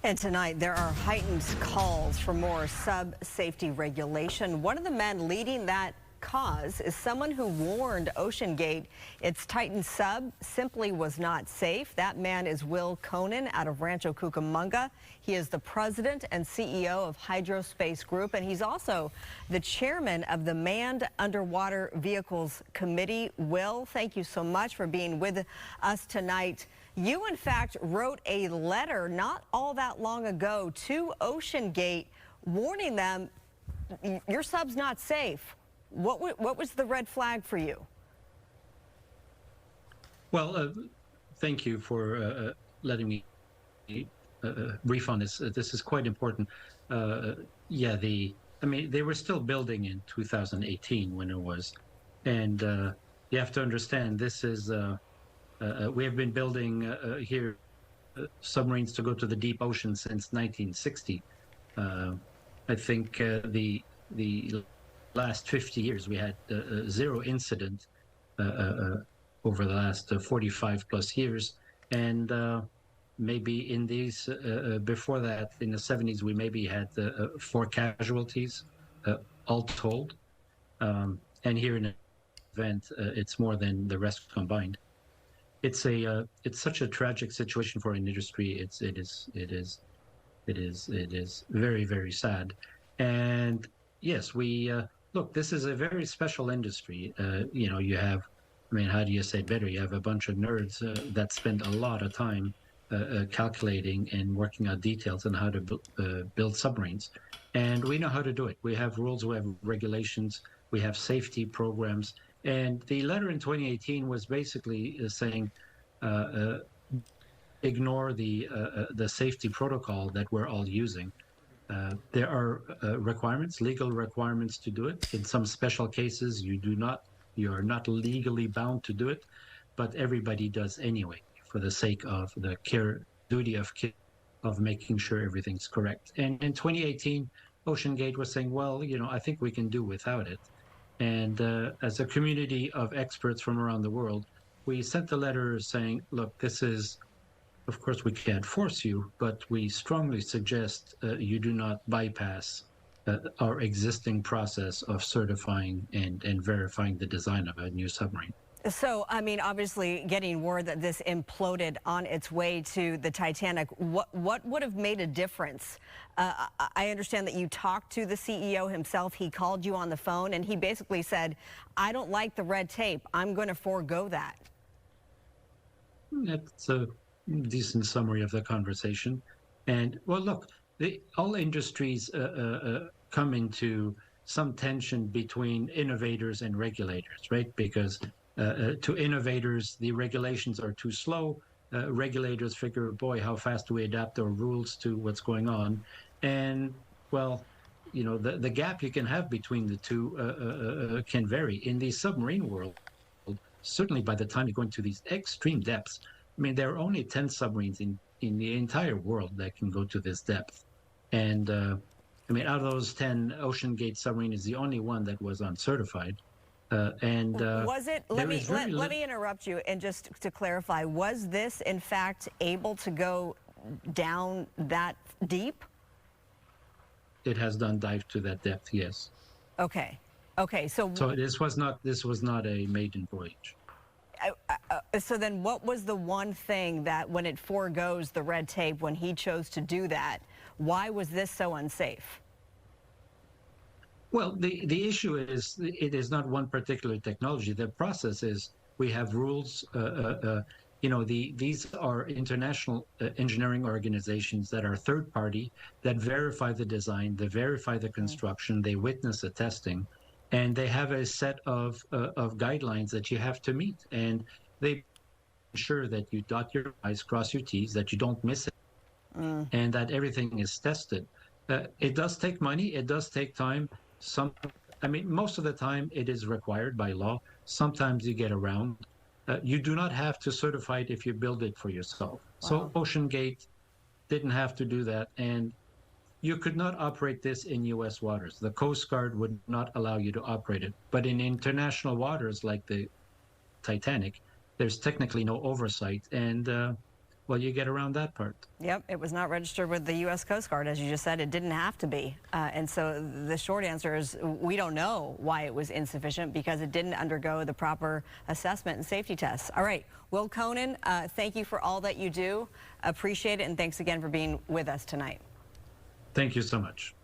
And tonight, there are heightened calls for more sub-safety regulation. One of the men leading that cause is someone who warned OceanGate its Titan sub simply was not safe. That man is Wil Kohnen out of Rancho Cucamonga. He is the president and CEO of Hydrospace Group, and he's also the chairman of the Manned Underwater Vehicles Committee. Wil, thank you so much for being with us tonight. You, in fact, wrote a letter not all that long ago to OceanGate warning them your sub's not safe. What was the red flag for you? Well, thank you for letting me brief on this. This is quite important. Yeah, I mean, they were still building in 2018 when it was, and you have to understand this is we have been building here submarines to go to the deep ocean since 1960. I think the last 50 years we had zero incident over the last 45 plus years, and maybe in these before that in the 70s we maybe had 4 casualties all told, and here in an event it's more than the rest combined. It's such a tragic situation for an industry. It is very, very sad. And yes, we look, this is a very special industry. You know, you have, I mean, how do you say it better? You have a bunch of nerds that spend a lot of time calculating and working out details on how to build submarines. And we know how to do it. We have rules, we have regulations, we have safety programs. And the letter in 2018 was basically saying, ignore the safety protocol that we're all using. There are requirements, legal requirements to do it. In some special cases, you are not legally bound to do it, but everybody does anyway for the sake of the duty of making sure everything's correct. And in 2018, OceanGate was saying, well, you know, I think we can do without it. And as a community of experts from around the world, we sent a letter saying, look, this is, of course, we can't force you, but we strongly suggest you do not bypass our existing process of certifying and verifying the design of a new submarine. So, I mean, obviously getting word that this imploded on its way to the Titanic, what would have made a difference? I understand that you talked to the CEO himself. He called you on the phone and he basically said, I don't like the red tape. I'm going to forego that. That's a decent summary of the conversation. And well, look, all industries come into some tension between innovators and regulators, right? Because to innovators, the regulations are too slow. Regulators figure, boy, how fast do we adapt our rules to what's going on? And well, you know, the gap you can have between the two can vary. In the submarine world, certainly by the time you go into these extreme depths, I mean, there are only 10 submarines in the entire world that can go to this depth. And I mean, out of those 10, OceanGate submarine is the only one that was uncertified. Was it? Let me interrupt you, and just to clarify, was this in fact able to go down that deep? It has done dive to that depth, yes. Okay. So this was not a maiden voyage. So then, what was the one thing that, when it foregoes the red tape, when he chose to do that, why was this so unsafe? Well, the issue is it is not one particular technology. The process is we have rules. You know, these are international engineering organizations that are third party that verify the design, they verify the construction, they witness the testing, and they have a set of guidelines that you have to meet, and they ensure that you dot your I's, cross your T's, that you don't miss it, and that everything is tested. It does take money. It does take time. I mean, most of the time it is required by law. Sometimes you get around. You do not have to certify it if you build it for yourself. Wow. So OceanGate didn't have to do that, and you could not operate this in U.S. waters. The Coast Guard would not allow you to operate it. But in international waters like the Titanic, there's technically no oversight, and well, you get around that part. Yep, it was not registered with the U.S. Coast Guard, as you just said. It didn't have to be. And so the short answer is we don't know why it was insufficient, because it didn't undergo the proper assessment and safety tests. All right, Wil Kohnen, thank you for all that you do. Appreciate it, and thanks again for being with us tonight. Thank you so much.